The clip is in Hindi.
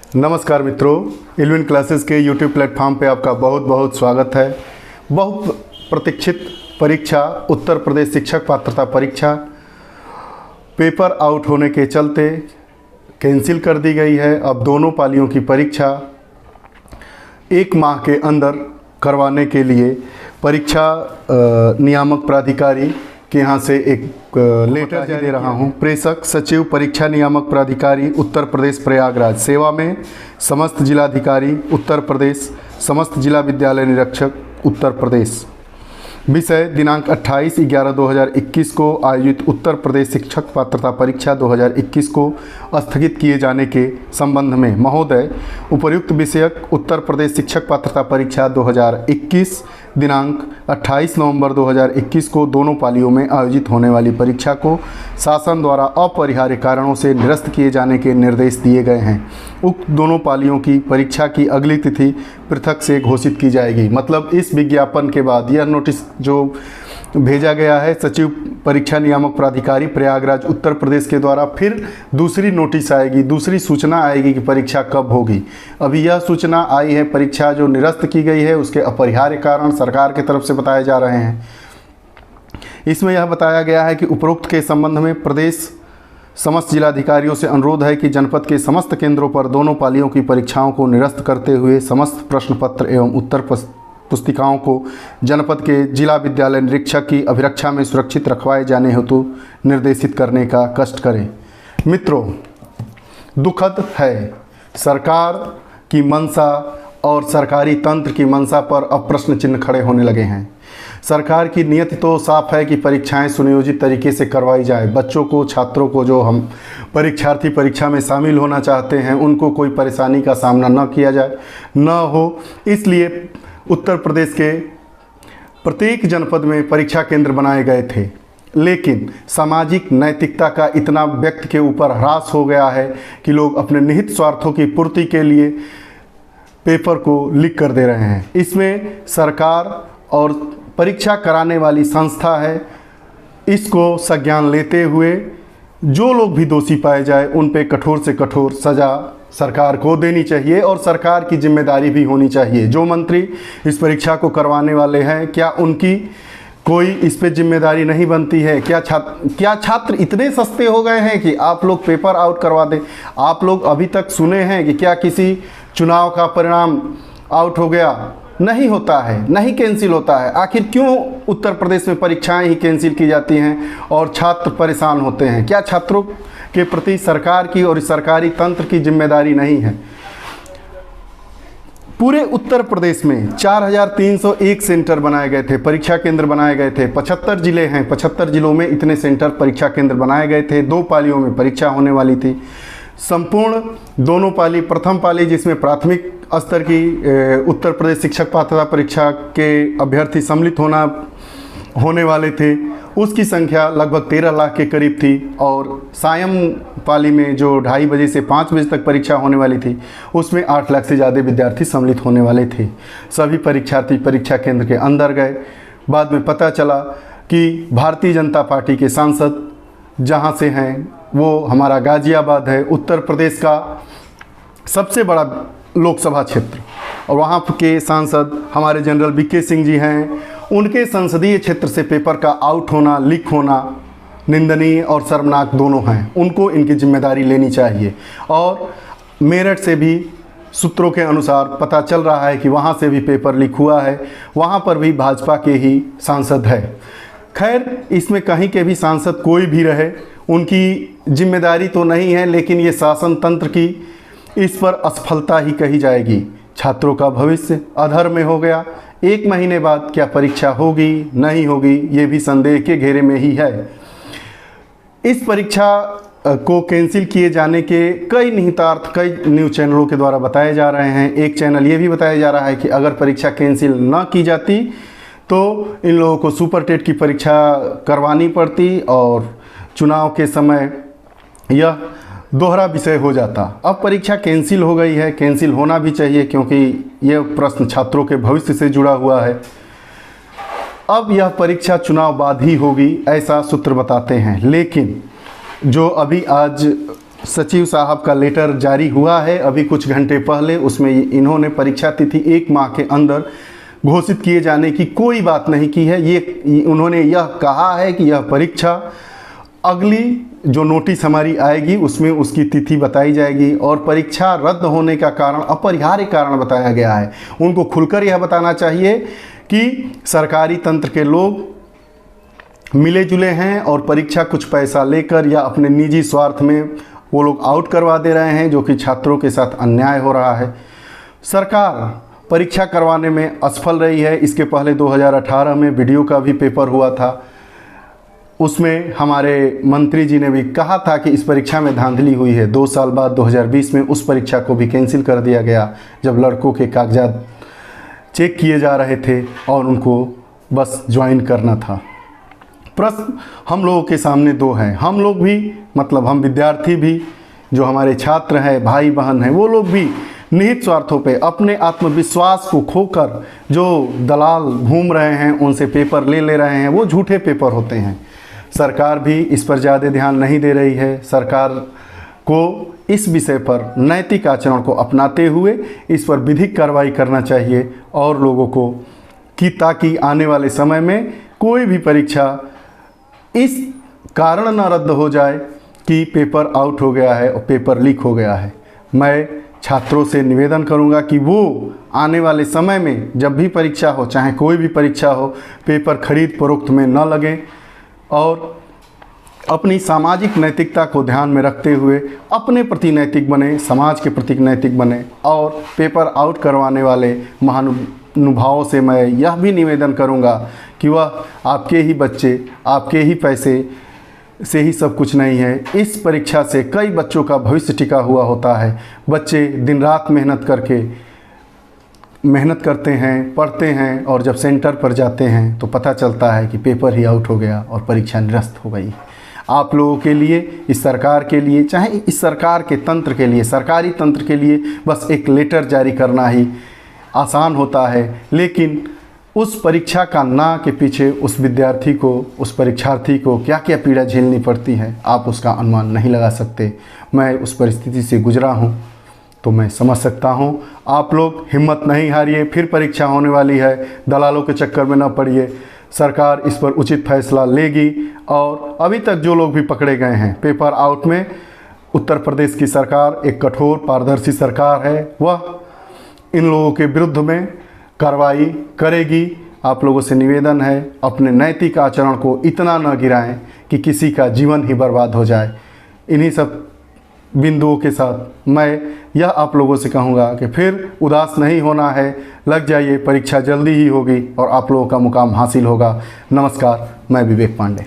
नमस्कार मित्रों, इल्विन क्लासेस के यूट्यूब प्लेटफॉर्म पे आपका बहुत बहुत स्वागत है। बहुत प्रतीक्षित परीक्षा उत्तर प्रदेश शिक्षक पात्रता परीक्षा पेपर आउट होने के चलते कैंसिल कर दी गई है। अब दोनों पालियों की परीक्षा एक माह के अंदर करवाने के लिए परीक्षा नियामक प्राधिकारी के यहाँ से एक लेटर दे रहा हूँ। प्रेषक सचिव परीक्षा नियामक प्राधिकारी उत्तर प्रदेश प्रयागराज सेवा में समस्त जिलाधिकारी उत्तर प्रदेश, समस्त जिला विद्यालय निरीक्षक उत्तर प्रदेश। विषय दिनांक 28/11/2021 को आयोजित उत्तर प्रदेश शिक्षक पात्रता परीक्षा 2021 को स्थगित किए जाने के संबंध में महोदय, उपर्युक्त विषयक उत्तर प्रदेश शिक्षक पात्रता परीक्षा 2021 दिनांक 28 नवंबर 2021 को दोनों पालियों में आयोजित होने वाली परीक्षा को शासन द्वारा अपरिहार्य कारणों से निरस्त किए जाने के निर्देश दिए गए हैं। उक्त दोनों पालियों की परीक्षा की अगली तिथि पृथक से घोषित की जाएगी। मतलब इस विज्ञापन के बाद यह नोटिस जो भेजा गया है सचिव परीक्षा नियामक प्राधिकारी प्रयागराज उत्तर प्रदेश के द्वारा, फिर दूसरी नोटिस आएगी, दूसरी सूचना आएगी कि परीक्षा कब होगी। अभी यह सूचना आई है, परीक्षा जो निरस्त की गई है उसके अपरिहार्य कारण सरकार की तरफ से बताए जा रहे हैं। इसमें यह बताया गया है कि उपरोक्त के संबंध में प्रदेश समस्त जिलाधिकारियों से अनुरोध है कि जनपद के समस्त केंद्रों पर दोनों पालियों की परीक्षाओं को निरस्त करते हुए समस्त प्रश्न पत्र एवं उत्तर पुस्तिकाओं को जनपद के जिला विद्यालय निरीक्षक की अभिरक्षा में सुरक्षित रखवाए जाने हेतु निर्देशित करने का कष्ट करें। मित्रों, दुखद है सरकार की मंशा और सरकारी तंत्र की मंशा पर अब प्रश्न चिन्ह खड़े होने लगे हैं। सरकार की नीयत तो साफ है कि परीक्षाएं सुनियोजित तरीके से करवाई जाए। बच्चों को, छात्रों को, जो हम परीक्षार्थी परीक्षा में शामिल होना चाहते हैं, उनको कोई परेशानी का सामना न किया जाए, न हो, इसलिए उत्तर प्रदेश के प्रत्येक जनपद में परीक्षा केंद्र बनाए गए थे। लेकिन सामाजिक नैतिकता का इतना व्यक्ति के ऊपर ह्रास हो गया है कि लोग अपने निहित स्वार्थों की पूर्ति के लिए पेपर को लीक कर दे रहे हैं। इसमें सरकार और परीक्षा कराने वाली संस्था है, इसको संज्ञान लेते हुए जो लोग भी दोषी पाए जाए उन पे कठोर से कठोर सज़ा सरकार को देनी चाहिए और सरकार की जिम्मेदारी भी होनी चाहिए। जो मंत्री इस परीक्षा को करवाने वाले हैं, क्या उनकी कोई इस पे जिम्मेदारी नहीं बनती है? क्या छात्र इतने सस्ते हो गए हैं कि आप लोग पेपर आउट करवा दें? आप लोग अभी तक सुने हैं कि क्या किसी चुनाव का परिणाम आउट हो गया? नहीं होता है, नहीं कैंसिल होता है। आखिर क्यों उत्तर प्रदेश में परीक्षाएं ही कैंसिल की जाती हैं और छात्र परेशान होते हैं? क्या छात्रों के प्रति सरकार की और सरकारी तंत्र की जिम्मेदारी नहीं है? पूरे उत्तर प्रदेश में 4301 सेंटर बनाए गए थे, परीक्षा केंद्र बनाए गए थे। 75 जिले हैं, 75 जिलों में इतने सेंटर परीक्षा केंद्र बनाए गए थे। 2 पालियों में परीक्षा होने वाली थी। संपूर्ण दोनों पाली, प्रथम पाली जिसमें प्राथमिक स्तर की उत्तर प्रदेश शिक्षक पात्रता परीक्षा के अभ्यर्थी सम्मिलित होने वाले थे, उसकी संख्या लगभग 13 लाख के करीब थी। और सायं पाली में जो 2:30 बजे से 5 बजे तक परीक्षा होने वाली थी, उसमें 8 लाख से ज़्यादा विद्यार्थी सम्मिलित होने वाले थे। सभी परीक्षार्थी परीक्षा केंद्र के अंदर गए। बाद में पता चला कि भारतीय जनता पार्टी के सांसद जहाँ से हैं वो हमारा गाज़ियाबाद है, उत्तर प्रदेश का सबसे बड़ा लोकसभा क्षेत्र, और वहाँ के सांसद हमारे जनरल बीके सिंह जी हैं। उनके संसदीय क्षेत्र से पेपर का आउट होना, लीक होना निंदनीय और शर्मनाक दोनों हैं। उनको इनकी जिम्मेदारी लेनी चाहिए। और मेरठ से भी सूत्रों के अनुसार पता चल रहा है कि वहाँ से भी पेपर लीक हुआ है, वहाँ पर भी भाजपा के ही सांसद है। खैर, इसमें कहीं के भी सांसद कोई भी रहे, उनकी जिम्मेदारी तो नहीं है, लेकिन ये शासन तंत्र की इस पर असफलता ही कही जाएगी। छात्रों का भविष्य अधर में हो गया। 1 महीने बाद क्या परीक्षा होगी, नहीं होगी, ये भी संदेह के घेरे में ही है। इस परीक्षा को कैंसिल किए जाने के कई निहितार्थ कई न्यूज़ चैनलों के द्वारा बताए जा रहे हैं। एक चैनल ये भी बताया जा रहा है कि अगर परीक्षा कैंसिल न की जाती तो इन लोगों को सुपर टेट की परीक्षा करवानी पड़ती और चुनाव के समय यह दोहरा विषय हो जाता। अब परीक्षा कैंसिल हो गई है, कैंसिल होना भी चाहिए क्योंकि यह प्रश्न छात्रों के भविष्य से जुड़ा हुआ है। अब यह परीक्षा चुनाव बाद ही होगी, ऐसा सूत्र बताते हैं। लेकिन जो अभी आज सचिव साहब का लेटर जारी हुआ है अभी कुछ घंटे पहले। उसमें इन्होंने परीक्षा तिथि 1 माह के अंदर घोषित किए जाने की कोई बात नहीं की है। ये उन्होंने यह कहा है कि यह परीक्षा अगली जो नोटिस हमारी आएगी उसमें उसकी तिथि बताई जाएगी, और परीक्षा रद्द होने का कारण अपरिहार्य कारण बताया गया है। उनको खुलकर यह बताना चाहिए कि सरकारी तंत्र के लोग मिले जुले हैं और परीक्षा कुछ पैसा लेकर या अपने निजी स्वार्थ में वो लोग आउट करवा दे रहे हैं, जो कि छात्रों के साथ अन्याय हो रहा है। सरकार परीक्षा करवाने में असफल रही है। इसके पहले 2018 में वीडियो का भी पेपर हुआ था, उसमें हमारे मंत्री जी ने भी कहा था कि इस परीक्षा में धांधली हुई है। 2 साल बाद 2020 में उस परीक्षा को भी कैंसिल कर दिया गया, जब लड़कों के कागजात चेक किए जा रहे थे और उनको बस ज्वाइन करना था। प्रश्न हम लोगों के सामने 2 हैं। हम लोग भी मतलब हम विद्यार्थी भी, जो हमारे छात्र हैं, भाई बहन हैं, वो लोग भी निहित स्वार्थों पे अपने आत्मविश्वास को खोकर जो दलाल घूम रहे हैं उनसे पेपर ले रहे हैं, वो झूठे पेपर होते हैं। सरकार भी इस पर ज़्यादा ध्यान नहीं दे रही है। सरकार को इस विषय पर नैतिक आचरण को अपनाते हुए इस पर विधिक कार्रवाई करना चाहिए और लोगों को कि ताकि आने वाले समय में कोई भी परीक्षा इस कारण न रद्द हो जाए कि पेपर आउट हो गया है और पेपर लीक हो गया है। मैं छात्रों से निवेदन करूंगा कि वो आने वाले समय में जब भी परीक्षा हो, चाहे कोई भी परीक्षा हो, पेपर खरीद फरोख्त में न लगें और अपनी सामाजिक नैतिकता को ध्यान में रखते हुए अपने प्रति नैतिक बने, समाज के प्रति नैतिक बने। और पेपर आउट करवाने वाले महानुभावों से मैं यह भी निवेदन करूंगा कि वह आपके ही बच्चे, आपके ही पैसे से ही सब कुछ नहीं है। इस परीक्षा से कई बच्चों का भविष्य टिका हुआ होता है। बच्चे दिन रात मेहनत करते हैं, पढ़ते हैं, और जब सेंटर पर जाते हैं तो पता चलता है कि पेपर ही आउट हो गया और परीक्षा निरस्त हो गई। आप लोगों के लिए, इस सरकार के लिए, चाहे इस सरकार के तंत्र के लिए, सरकारी तंत्र के लिए बस एक लेटर जारी करना ही आसान होता है, लेकिन उस परीक्षा का ना के पीछे उस विद्यार्थी को, उस परीक्षार्थी को क्या क्या पीड़ा झेलनी पड़ती है, आप उसका अनुमान नहीं लगा सकते। मैं उस परिस्थिति से गुजरा हूँ तो मैं समझ सकता हूँ। आप लोग हिम्मत नहीं हारिए, फिर परीक्षा होने वाली है, दलालों के चक्कर में न पड़िए। सरकार इस पर उचित फैसला लेगी। और अभी तक जो लोग भी पकड़े गए हैं पेपर आउट में, उत्तर प्रदेश की सरकार एक कठोर पारदर्शी सरकार है, वह इन लोगों के विरुद्ध में कार्रवाई करेगी। आप लोगों से निवेदन है, अपने नैतिक आचरण को इतना न गिराएं कि किसी का जीवन ही बर्बाद हो जाए। इन्हीं सब बिंदुओं के साथ मैं यह आप लोगों से कहूँगा कि फिर उदास नहीं होना है, लग जाइए, परीक्षा जल्दी ही होगी और आप लोगों का मुकाम हासिल होगा। नमस्कार, मैं विवेक पांडे।